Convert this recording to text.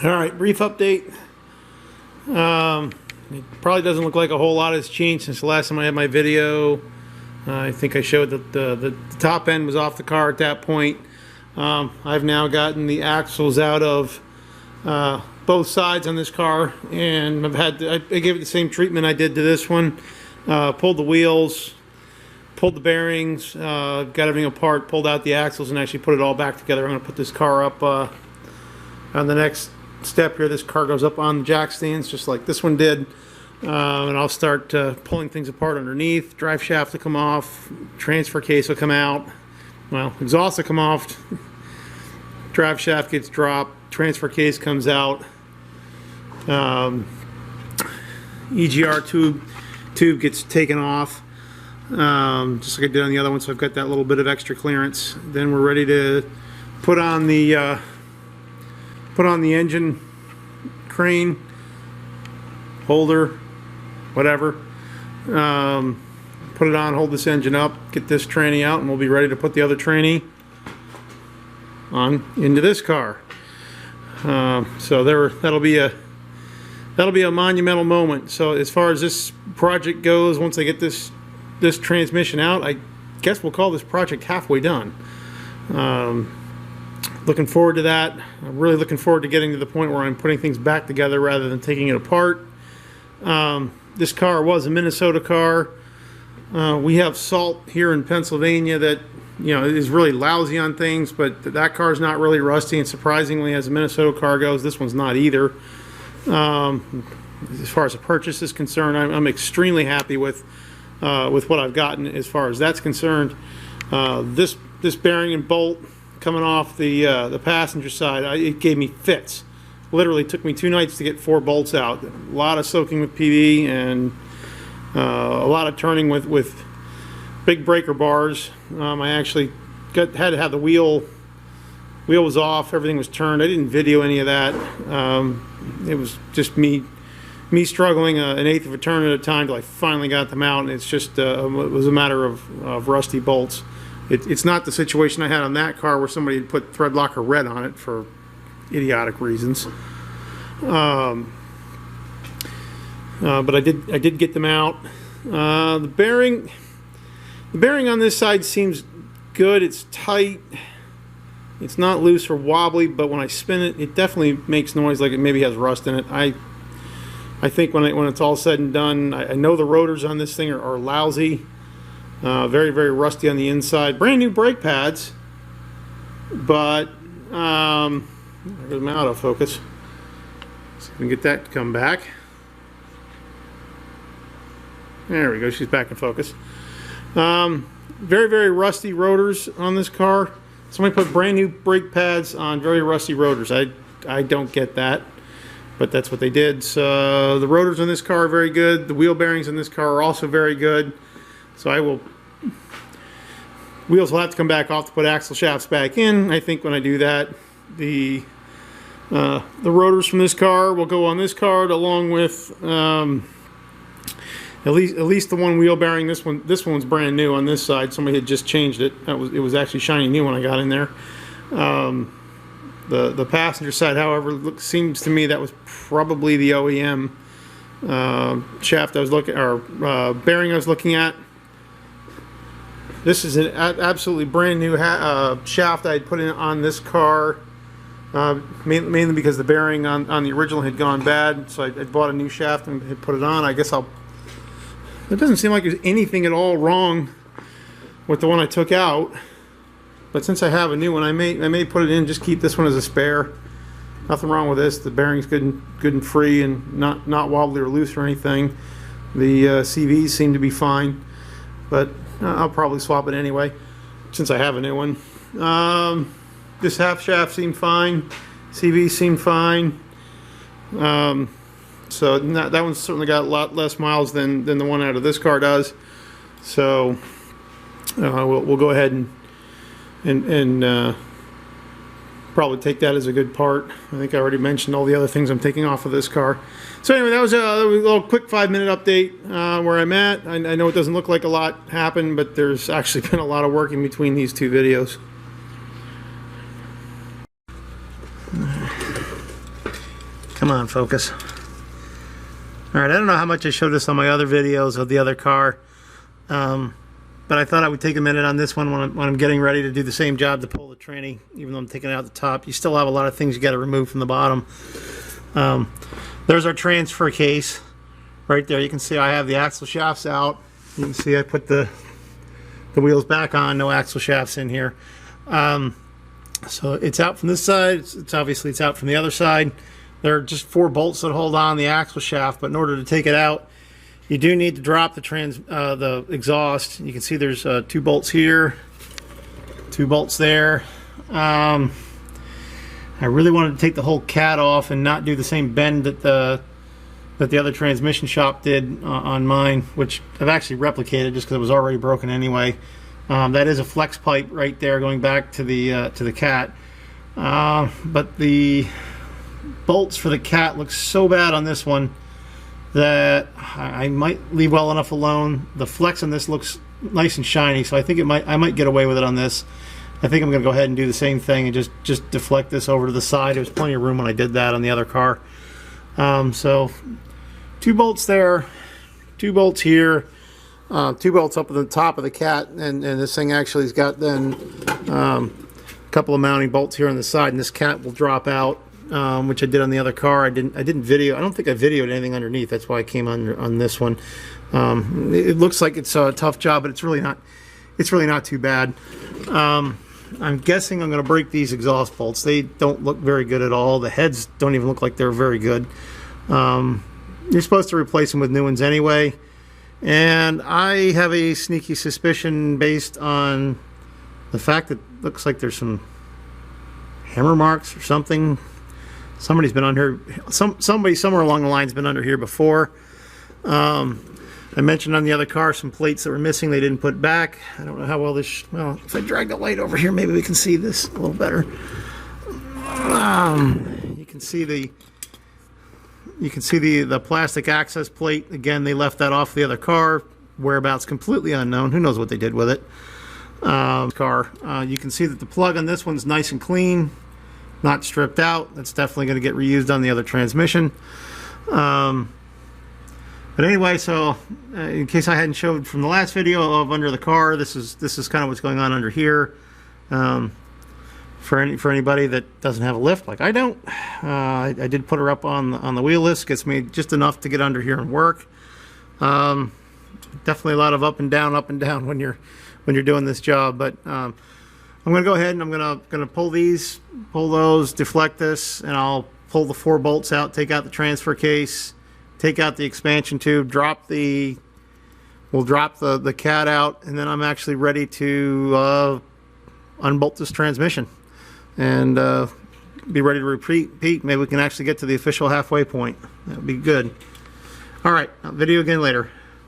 Alright, brief update. It probably doesn't look like a whole lot has changed since the last time I had my video. I think I showed that the top end was off the car at that point. I've now gotten the axles out of both sides on this car, and I gave it the same treatment I did to this one. Pulled the wheels, pulled the bearings, got everything apart, pulled out the axles, and actually put it all back together. I'm going to put this car up on the next step here. This car goes up on the jack stands just like this one did, and I'll start pulling things apart underneath. Drive shaft will come off, transfer case will come out, well, exhaust will come off, drive shaft gets dropped, transfer case comes out, EGR tube gets taken off, just like I did on the other one, so I've got that little bit of extra clearance. Then we're ready to put on the engine crane holder, whatever. Put it on, hold this engine up, get this tranny out, and we'll be ready to put the other tranny on into this car. So that'll be a monumental moment. So as far as this project goes, once I get this transmission out, I guess we'll call this project halfway done. Looking forward to that. I'm really looking forward to getting to the point where I'm putting things back together rather than taking it apart. This car was a Minnesota car. We have salt here in Pennsylvania that, you know, is really lousy on things, but that car is not really rusty, and surprisingly, as a Minnesota car goes, this one's not either. As far as the purchase is concerned, I'm extremely happy with what I've gotten as far as that's concerned. This bearing and bolt coming off the passenger side, it gave me fits. Literally took me 2 nights to get 4 bolts out. A lot of soaking with PV and a lot of turning with big breaker bars. I actually had to have the wheel was off, everything was turned. I didn't video any of that. It was just me struggling an eighth of a turn at a time till I finally got them out, and it's just it was a matter of rusty bolts. It's not the situation I had on that car where somebody had put thread locker red on it for idiotic reasons. But I did get them out. The bearing on this side seems good. It's tight. It's not loose or wobbly, but when I spin it, it definitely makes noise like it maybe has rust in it. I think when it's all said and done, I know the rotors on this thing are lousy. Very, very rusty on the inside. Brand new brake pads, but there goes my autofocus. See if we can get that to come back. There we go. She's back in focus. Very, very rusty rotors on this car. Somebody put brand new brake pads on very rusty rotors. I don't get that, but that's what they did. So the rotors on this car are very good. The wheel bearings in this car are also very good. So wheels will have to come back off to put axle shafts back in. I think when I do that, the rotors from this car will go on this card, along with at least the one wheel bearing. This one's brand new on this side. Somebody had just changed it. It was actually shiny new when I got in there. The passenger side, however, seems to me that was probably the OEM shaft I was looking, or bearing I was looking at. This is an absolutely brand new shaft I had put in on this car, mainly because the bearing on the original had gone bad, so I bought a new shaft and had put it on. I guess it doesn't seem like there's anything at all wrong with the one I took out, but since I have a new one, I may put it in, just keep this one as a spare. Nothing wrong with this. The bearing's good and free, and not wobbly or loose or anything. The CVs seem to be fine, but I'll probably swap it anyway since I have a new one. This half shaft seemed fine. CV seemed fine. So that one's certainly got a lot less miles than the one out of this car does. So we'll go ahead and probably take that as a good part. I think I already mentioned all the other things I'm taking off of this car. So anyway, that was a little quick 5-minute update where I'm at. I know it doesn't look like a lot happened, but there's actually been a lot of work in between these two videos. Come on, focus. All right, I don't know how much I showed this on my other videos of the other car, but I thought I would take a minute on this one when I'm getting ready to do the same job to pull the tranny. Even though I'm taking out the top, you still have a lot of things you got to remove from the bottom. There's our transfer case right there. You can see I have the axle shafts out. You can see I put the wheels back on, no axle shafts in here. So it's out from this side. It's obviously it's out from the other side. There are just 4 bolts that hold on the axle shaft, but in order to take it out, you do need to drop the exhaust. You can see there's 2 bolts here, 2 bolts there. I really wanted to take the whole cat off and not do the same bend that the other transmission shop did on mine, which I've actually replicated just because it was already broken anyway. That is a flex pipe right there going back to the cat, but the bolts for the cat look so bad on this one that I might leave well enough alone. The flex on this looks nice and shiny, so I think I might get away with it on this. I think I'm going to go ahead and do the same thing and just deflect this over to the side. There was plenty of room when I did that on the other car. So 2 bolts there, 2 bolts here, 2 bolts up at the top of the cat, and this thing actually has got then a couple of mounting bolts here on the side, and this cat will drop out, which I did on the other car. I didn't video. I don't think I videoed anything underneath. That's why I came on this one. It looks like it's a tough job, but it's really not. It's really not too bad. I'm guessing I'm going to break these exhaust bolts. They don't look very good at all. The heads don't even look like they're very good. You're supposed to replace them with new ones anyway. And I have a sneaky suspicion based on the fact that it looks like there's some hammer marks or something. Somebody's been under here. Somebody somewhere along the line's been under here before. I mentioned on the other car some plates that were missing. They didn't put back. I don't know how well this. Well, if I drag the light over here, maybe we can see this a little better. You can see the plastic access plate. Again, they left that off the other car. Whereabouts completely unknown. Who knows what they did with it? You can see that the plug on this one's nice and clean, not stripped out. That's definitely going to get reused on the other transmission. But anyway, so in case I hadn't showed from the last video of under the car, this is kind of what's going on under here. For anybody that doesn't have a lift like I don't, I did put her up on the wheel list. Gets me just enough to get under here and work. Definitely a lot of up and down when you're doing this job. But I'm going to go ahead and I'm going to pull those, deflect this, and I'll pull the 4 bolts out, take out the transfer case, take out the expansion tube, we'll drop the cat out, and then I'm actually ready to unbolt this transmission and be ready to repeat. Maybe we can actually get to the official halfway point. That would be good. All right, I'll video again later.